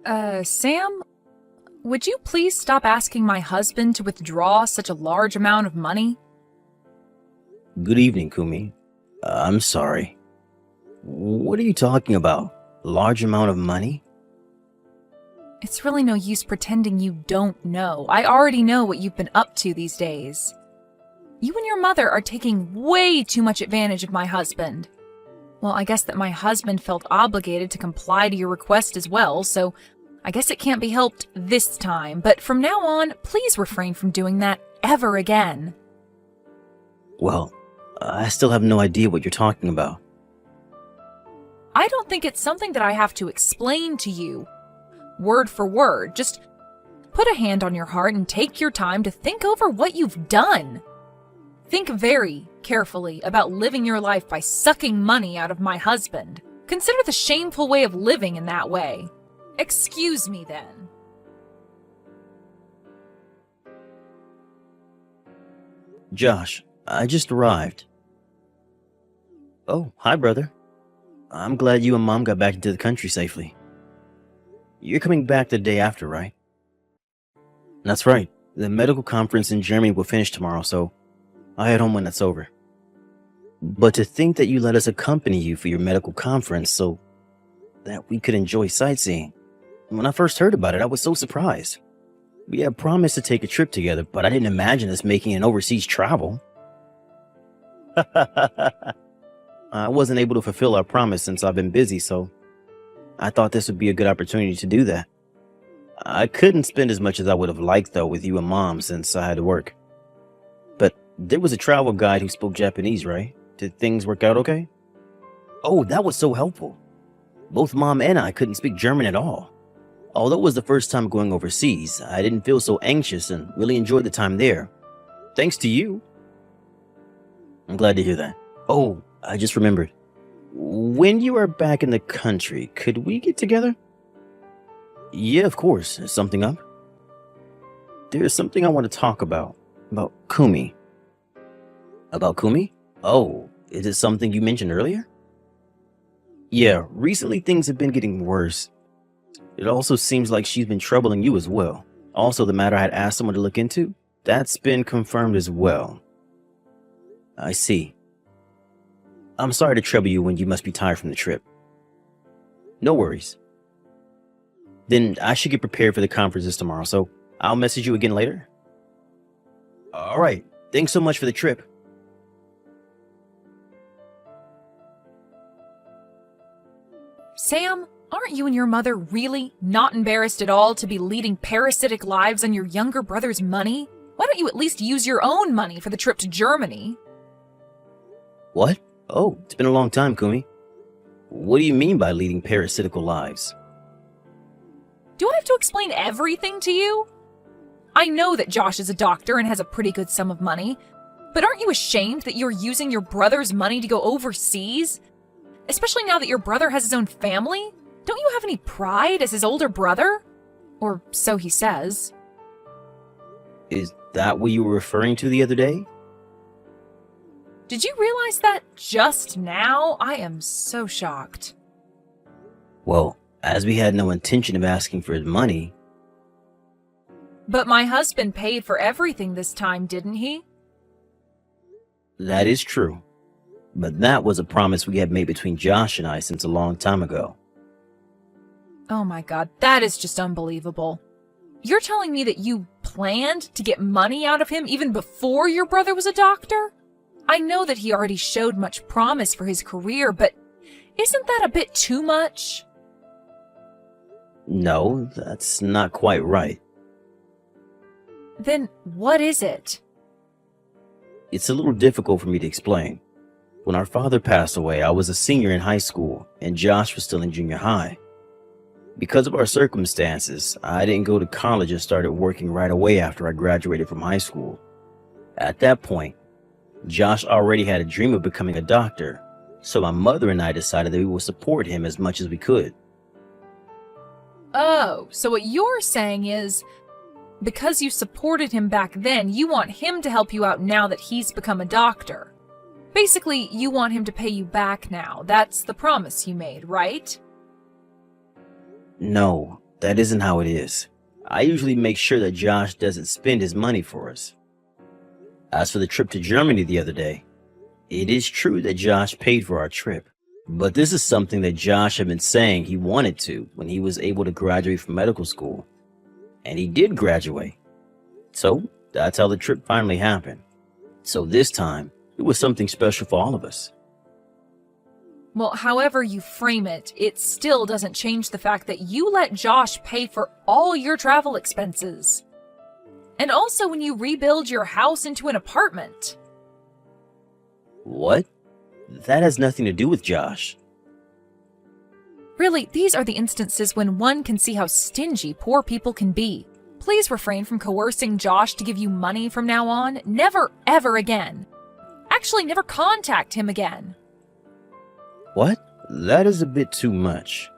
Sam? Would you please stop asking my husband to withdraw such a large amount of money? Good evening, Kumi. I'm sorry. What are you talking about? Large amount of money? It's really no use pretending you don't know. I already know what you've been up to these days. You and your mother are taking way too much advantage of my husband. Well, I guess that my husband felt obligated to comply to your request as well, so I guess it can't be helped this time. But from now on, please refrain from doing that ever again. Well, I still have no idea what you're talking about. I don't think it's something that I have to explain to you, word for word. Just put a hand on your heart and take your time to think over what you've done. Think very carefully about living your life by sucking money out of my husband. Consider the shameful way of living in that way. Excuse me then. Josh, I just arrived. Oh, hi, brother. I'm glad you and Mom got back into the country safely. You're coming back the day after, right? That's right. The medical conference in Germany will finish tomorrow, so I'll head home when that's over. But to think that you let us accompany you for your medical conference so that we could enjoy sightseeing. When I first heard about it, I was so surprised. We had promised to take a trip together, but I didn't imagine us making an overseas travel. I wasn't able to fulfill our promise since I've been busy, so I thought this would be a good opportunity to do that. I couldn't spend as much as I would have liked, though, with you and Mom since I had to work. But there was a travel guide who spoke Japanese, right? Did things work out okay? Oh, that was so helpful. Both Mom and I couldn't speak German at all. Although it was the first time going overseas, I didn't feel so anxious and really enjoyed the time there. Thanks to you. I'm glad to hear that. Oh, I just remembered. When you are back in the country, could we get together? Yeah, of course. Is something up? There's something I want to talk about. About Kumi. About Kumi? Oh, is it something you mentioned earlier? Yeah, recently things have been getting worse. It also seems like she's been troubling you as well. Also, the matter I had asked someone to look into, that's been confirmed as well. I see. I'm sorry to trouble you when you must be tired from the trip. No worries. Then I should get prepared for the conferences tomorrow, so I'll message you again later. Alright, thanks so much for the trip. Sam, aren't you and your mother really not embarrassed at all to be leading parasitic lives on your younger brother's money? Why don't you at least use your own money for the trip to Germany? What? Oh, it's been a long time, Kumi. What do you mean by leading parasitical lives? Do I have to explain everything to you? I know that Josh is a doctor and has a pretty good sum of money, but aren't you ashamed that you're using your brother's money to go overseas? Especially now that your brother has his own family? Don't you have any pride as his older brother? Or so he says. Is that what you were referring to the other day? Did you realize that just now? I am so shocked. Well, as we had no intention of asking for his money. But my husband paid for everything this time, didn't he? That is true. But that was a promise we had made between Josh and I since a long time ago. Oh my god, that is just unbelievable. You're telling me that you planned to get money out of him even before your brother was a doctor? I know that he already showed much promise for his career, but isn't that a bit too much? No, that's not quite right. Then what is it? It's a little difficult for me to explain. When our father passed away, I was a senior in high school, and Josh was still in junior high. Because of our circumstances, I didn't go to college and started working right away after I graduated from high school. At that point, Josh already had a dream of becoming a doctor, so my mother and I decided that we would support him as much as we could. Oh, so what you're saying is, because you supported him back then, you want him to help you out now that he's become a doctor. Basically, you want him to pay you back now. That's the promise you made, right? No, That isn't how it is. I usually make sure that Josh doesn't spend his money for us. As for the trip to Germany the other day, it is true that Josh paid for our trip. But this is something that Josh had been saying he wanted to when he was able to graduate from medical school. And he did graduate. So that's how the trip finally happened. So this time, it was something special for all of us. Well, however you frame it, it still doesn't change the fact that you let Josh pay for all your travel expenses. And also when you rebuild your house into an apartment. What? That has nothing to do with Josh. Really, these are the instances when one can see how stingy poor people can be. Please refrain from coercing Josh to give you money from now on. Never, ever again. Actually, never contact him again. What? That is a bit too much.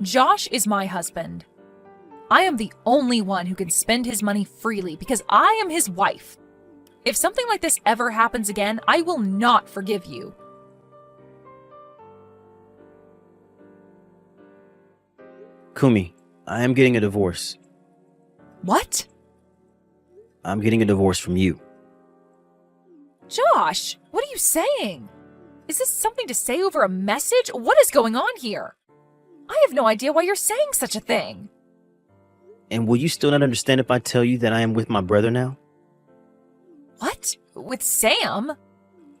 Josh is my husband. I am the only one who can spend his money freely because I am his wife. If something like this ever happens again, I will not forgive you. Kumi, I am getting a divorce. What? I'm getting a divorce from you. Josh, what are you saying? Is this something to say over a message? What is going on here? I have no idea why you're saying such a thing. And will you still not understand if I tell you that I am with my brother now? What? With Sam?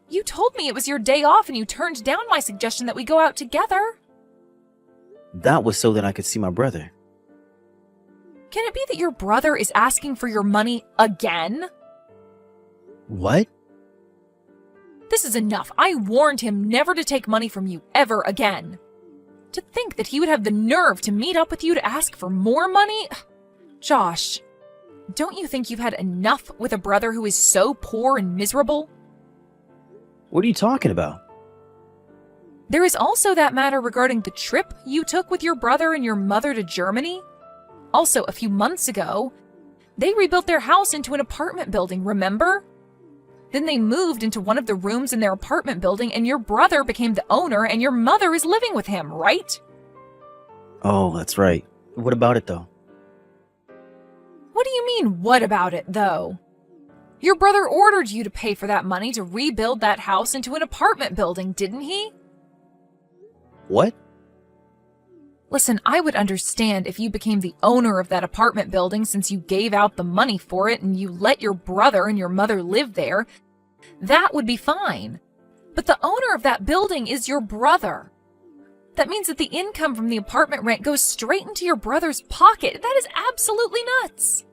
You told me it was your day off and you turned down my suggestion that we go out together. That was so that I could see my brother. Can it be that your brother is asking for your money again? What? This is enough. I warned him never to take money from you ever again. To think that he would have the nerve to meet up with you to ask for more money? Josh, don't you think you've had enough with a brother who is so poor and miserable? What are you talking about? There is also that matter regarding the trip you took with your brother and your mother to Germany. Also, a few months ago, they rebuilt their house into an apartment building, remember? Then they moved into one of the rooms in their apartment building and your brother became the owner and your mother is living with him, right? Oh, that's right. What about it, though? What do you mean, what about it, though? Your brother ordered you to pay for that money to rebuild that house into an apartment building, didn't he? What? Listen, I would understand if you became the owner of that apartment building since you gave out the money for it and you let your brother and your mother live there. That would be fine. But the owner of that building is your brother. That means that the income from the apartment rent goes straight into your brother's pocket. That is absolutely nuts.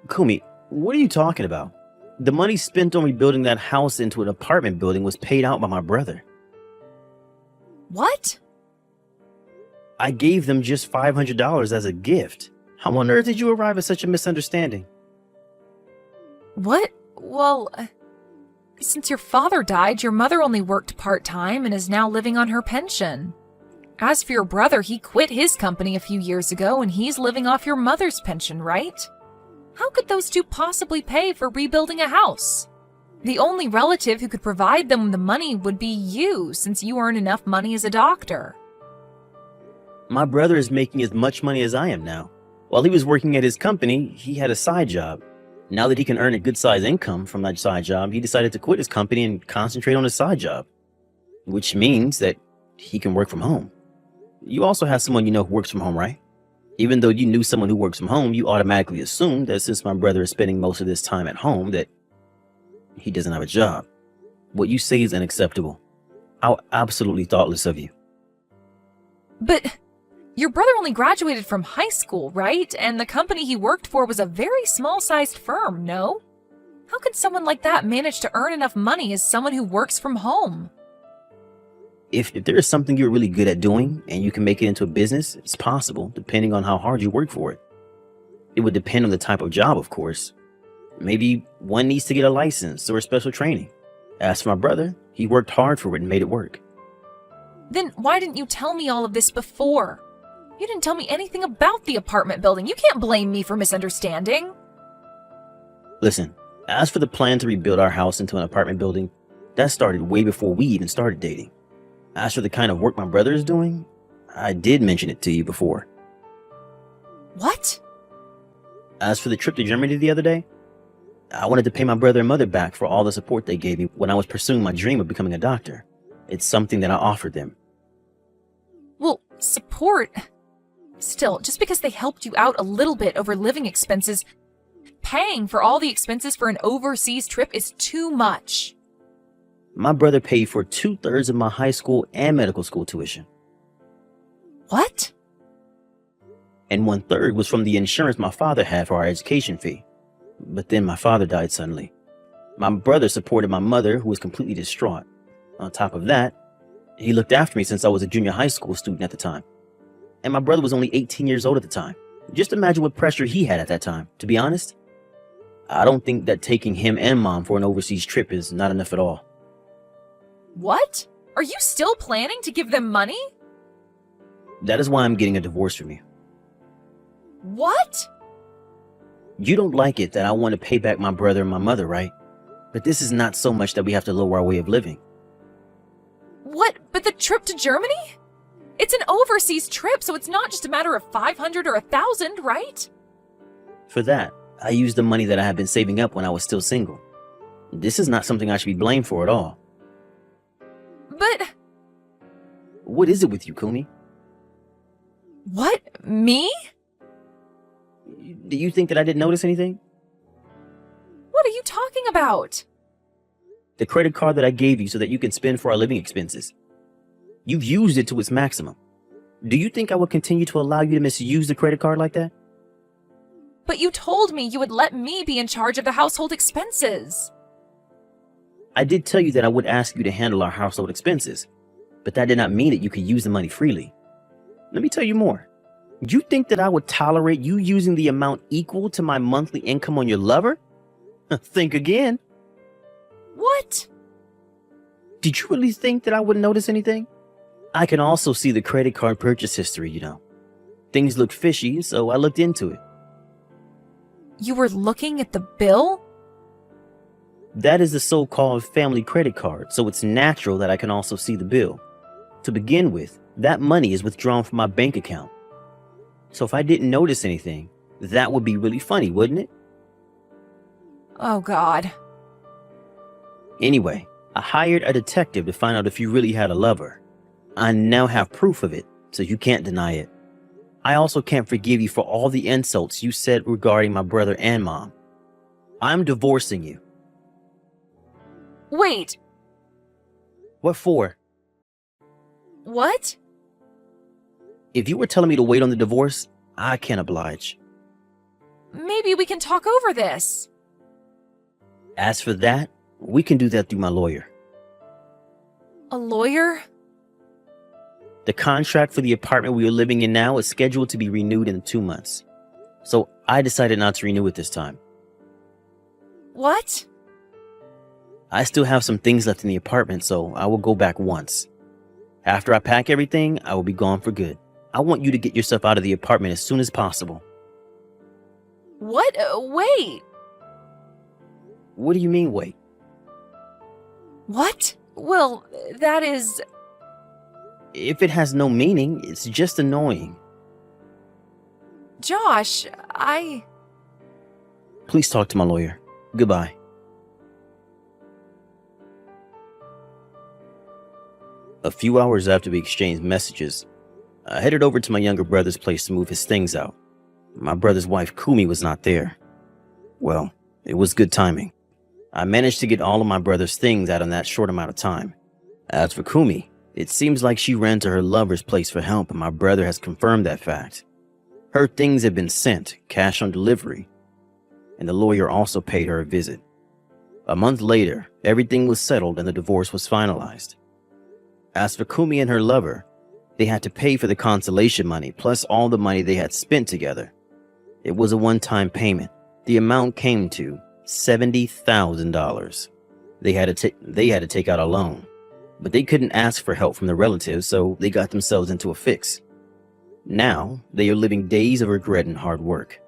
Kumi, what are you talking about? The money spent on rebuilding that house into an apartment building was paid out by my brother. What? I gave them just $500 as a gift. How on earth did you arrive at such a misunderstanding? What? Well, since your father died, your mother only worked part-time and is now living on her pension. As for your brother, he quit his company a few years ago and he's living off your mother's pension, right? How could those two possibly pay for rebuilding a house? The only relative who could provide them the money would be you, since you earn enough money as a doctor. My brother is making as much money as I am now. While he was working at his company, he had a side job. Now that he can earn a good-sized income from that side job, he decided to quit his company and concentrate on his side job, which means that he can work from home. You also have someone you know who works from home, right? Even though you knew someone who works from home, you automatically assumed that since my brother is spending most of his time at home, that he doesn't have a job. What you say is unacceptable. How absolutely thoughtless of you. But your brother only graduated from high school, right? And the company he worked for was a very small-sized firm, no? How could someone like that manage to earn enough money as someone who works from home? If there is something you're really good at doing and you can make it into a business, it's possible, depending on how hard you work for it. It would depend on the type of job, of course. Maybe one needs to get a license or a special training. As for my brother, he worked hard for it and made it work. Then why didn't you tell me all of this before? You didn't tell me anything about the apartment building. You can't blame me for misunderstanding. Listen, as for the plan to rebuild our house into an apartment building, that started way before we even started dating. As for the kind of work my brother is doing, I did mention it to you before. What? As for the trip to Germany the other day, I wanted to pay my brother and mother back for all the support they gave me when I was pursuing my dream of becoming a doctor. It's something that I offered them. Well, support. Still, just because they helped you out a little bit over living expenses, paying for all the expenses for an overseas trip is too much. My brother paid for 2/3 of my high school and medical school tuition, What? and 1/3 was from the insurance my father had for our education fee. But then my father died suddenly. My brother supported my mother, who was completely distraught. On top of that, he looked after me since I was a junior high school student at the time. And my brother was only 18 years old at the time. Just imagine what pressure he had at that time. To be honest, I don't think that taking him and mom for an overseas trip is not enough at all. What? Are you still planning to give them money? That is why I'm getting a divorce from you. What? You don't like it that I want to pay back my brother and my mother, right? But this is not so much that we have to lower our way of living. What? But the trip to Germany? It's an overseas trip, so it's not just a matter of 500 or 1,000, right? For that, I used the money that I had been saving up when I was still single. This is not something I should be blamed for at all. But What is it with you, Kumi? what? Me? Do you think that I didn't notice anything? What are you talking about? The credit card that I gave you so that you can spend for our living expenses. You've used it to its maximum. Do you think I would continue to allow you to misuse the credit card like that? But you told me you would let me be in charge of the household expenses. I did tell you that I would ask you to handle our household expenses, but that did not mean that you could use the money freely. Let me tell you more. You think that I would tolerate you using the amount equal to my monthly income on your lover? Think again. What? Did you really think that I wouldn't notice anything? I can also see the credit card purchase history, you know. Things look fishy, so I looked into it. You were looking at the bill? That is the so-called family credit card, so it's natural that I can also see the bill. To begin with, that money is withdrawn from my bank account. So if I didn't notice anything, that would be really funny, wouldn't it? Oh, God. Anyway, I hired a detective to find out if you really had a lover. I now have proof of it, so you can't deny it. I also can't forgive you for all the insults you said regarding my brother and mom. I'm divorcing you. Wait, What for? what? If you were telling me to wait on the divorce, I can't oblige. Maybe we can talk over this. As for that, we can do that through my lawyer. A lawyer? The contract for the apartment we are living in now is scheduled to be renewed in 2 months. So I decided not to renew it this time. What? I still have some things left in the apartment, so I will go back once. After I pack everything, I will be gone for good. I want you to get yourself out of the apartment as soon as possible. What? Wait. What do you mean, wait? What? Well, that is... If it has no meaning, it's just annoying. Josh, Please talk to my lawyer. Goodbye. A few hours after we exchanged messages, I headed over to my younger brother's place to move his things out. My brother's wife, Kumi, was not there. Well, it was good timing. I managed to get all of my brother's things out in that short amount of time. As for Kumi, it seems like she ran to her lover's place for help, and my brother has confirmed that fact. Her things have been sent, cash on delivery, and the lawyer also paid her a visit. A month later, everything was settled and the divorce was finalized. As for Kumi and her lover, they had to pay for the consolation money plus all the money they had spent together. It was a one-time payment. The amount came to $70,000. They had to take out a loan, but they couldn't ask for help from their relatives, so they got themselves into a fix. Now, they are living days of regret and hard work.